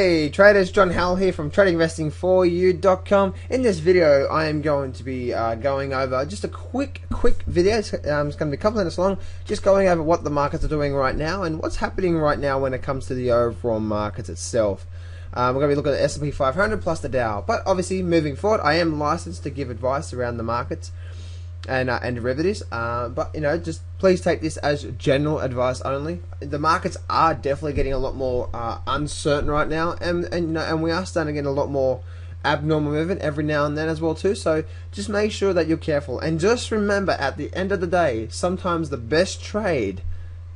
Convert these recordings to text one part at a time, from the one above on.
Hey traders, John Howell here from tradinginvesting4u.com. In this video I am going to be going over just a quick video. It's going to be a couple minutes long, just going over what the markets are doing right now and what's happening right now when it comes to the overall markets itself. We're going to be looking at the S&P 500 plus the Dow, but obviously moving forward I am licensed to give advice around the markets and derivatives, but you know, just please take this as general advice only. The markets are definitely getting a lot more uncertain right now, and we are starting to get a lot more abnormal movement every now and then as well too. So just make sure that you're careful, and just remember, at the end of the day, sometimes the best trade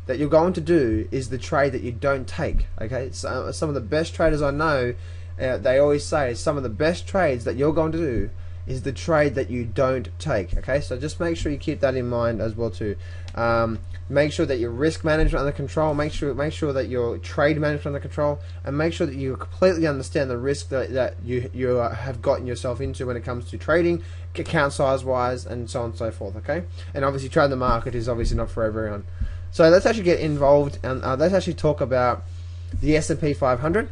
that you're going to do is the trade that you don't take. Okay, so some of the best traders I know, they always say some of the best trades that you're going to do is the trade that you don't take. Okay, so just make sure you keep that in mind as well too. Make sure that your risk management under control, make sure that your trade management under control, and make sure that you completely understand the risk that you have gotten yourself into when it comes to trading, account size wise, and so on and so forth. Okay, and obviously trading the market is obviously not for everyone. So let's actually get involved, and let's actually talk about the S&P 500,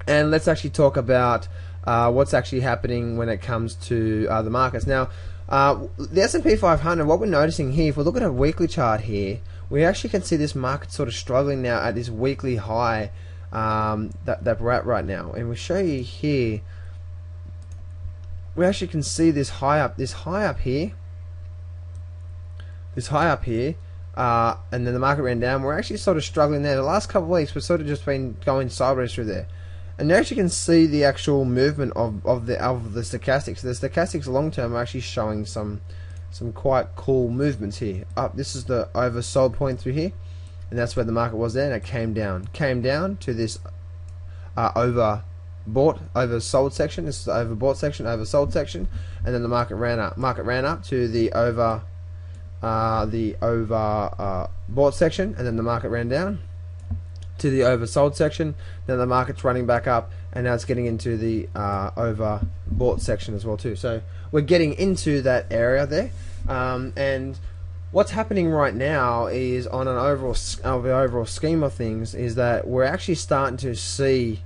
and let's actually talk about what's actually happening when it comes to the markets. Now, the S&P 500, what we're noticing here, if we look at a weekly chart here, we actually can see this market sort of struggling now at this weekly high that we're at right now. And we'll show you here, we actually can see this high up here, and then the market ran down. We're actually sort of struggling there. The last couple of weeks we've sort of just been going sideways through there. And you actually can see the actual movement of the stochastics. The stochastics long term are actually showing some quite cool movements here. Up, this is the oversold point through here, and that's where the market was there, and it came down to this oversold section. This is the overbought section, oversold section, and then the market ran up. To the overbought section, and then the market ran down to the oversold section. Now the market's running back up, and now it's getting into the overbought section as well too. So we're getting into that area there, and what's happening right now is, on an overall scheme of things, is that we're actually starting to see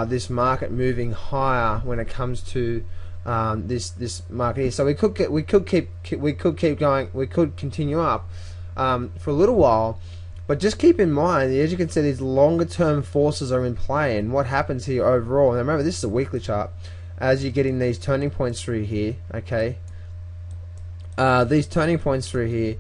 this market moving higher when it comes to this market here. So we could keep going, we could continue up for a little while. But just keep in mind, as you can see, these longer term forces are in play, and what happens here overall, and remember this is a weekly chart, as you're getting these turning points through here, okay, these turning points through here,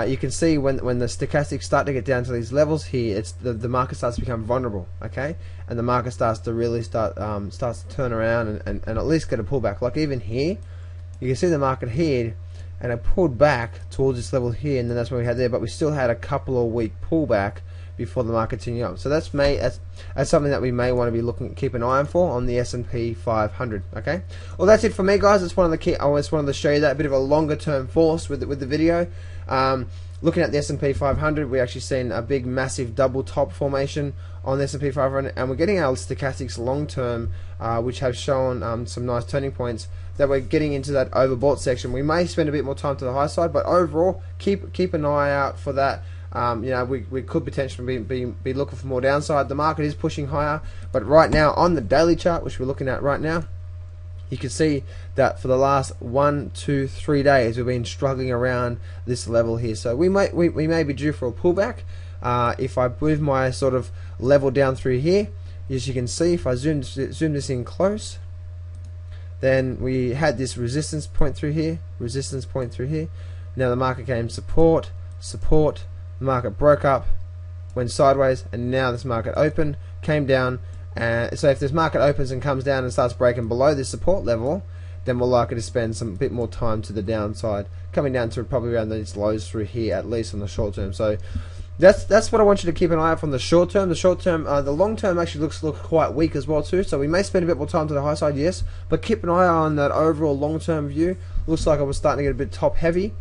you can see when the stochastics start to get down to these levels here, it's the market starts to become vulnerable, okay, and the market starts to really starts to turn around and at least get a pullback. Like even here, you can see the market here, and it pulled back towards this level here, and then that's what we had there, but we still had a couple of week pullback before the market continued up. So that's something that we may want to be keep an eye on for on the S&P 500. Okay, well that's it for me, guys. It's one of the key. I just wanted to show you that, a bit of a longer term force with the video. Looking at the S&P 500, we're actually seeing a big massive double top formation on the S&P 500, and we're getting our stochastics long term, which have shown some nice turning points, that we're getting into that overbought section. We may spend a bit more time to the high side, but overall keep an eye out for that. You know, we could potentially be looking for more downside. The market is pushing higher, but right now on the daily chart, which we're looking at right now, you can see that for the last 1, 2, 3 days we've been struggling around this level here. So we may be due for a pullback. If I move my sort of level down through here, as you can see, if I zoom this in close, then we had this resistance point through here, Now the market came support, the market broke up, went sideways, and now this market opened, came down. So if this market opens and comes down and starts breaking below this support level, then we're likely to spend some bit more time to the downside, coming down to probably around these lows through here, at least on the short term. So that's what I want you to keep an eye out from the short term. The long term actually looks quite weak as well too. So we may spend a bit more time to the high side, yes, but keep an eye on that overall long term view. Looks like I was starting to get a bit top heavy.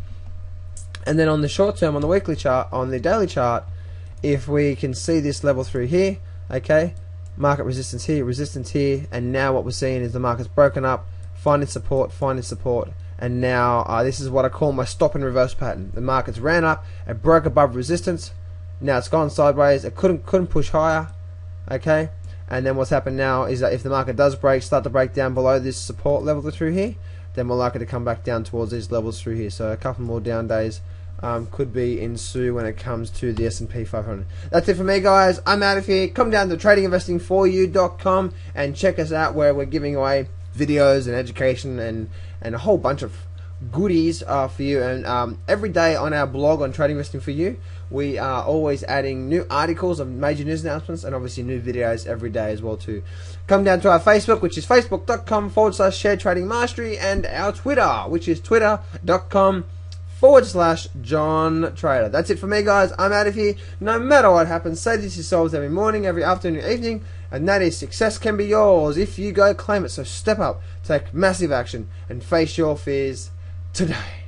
And then on the short term, on the weekly chart, on the daily chart, if we can see this level through here, okay, market resistance here, and now what we're seeing is the market's broken up, finding support, and now this is what I call my stop and reverse pattern. The market's ran up, it broke above resistance, now it's gone sideways, it couldn't push higher, okay, And then what's happened now is that if the market does start to break down below this support level through here, then we're likely to come back down towards these levels through here. So a couple more down days could be ensue when it comes to the S&P 500. That's it for me, guys. I'm out of here. Come down to tradinginvestingforyou.com and check us out, where we're giving away videos and education and a whole bunch of goodies for you. And every day on our blog on Trading Investing for You, we are always adding new articles of major news announcements, and obviously new videos every day as well too. Come down to our Facebook, which is facebook.com/share trading mastery, and our Twitter, which is twitter.com/John Trader. That's it for me, guys. I'm out of here. No matter what happens, say this to yourselves every morning, every afternoon, evening, and that is, success can be yours if you go claim it. So step up, take massive action, and face your fears today.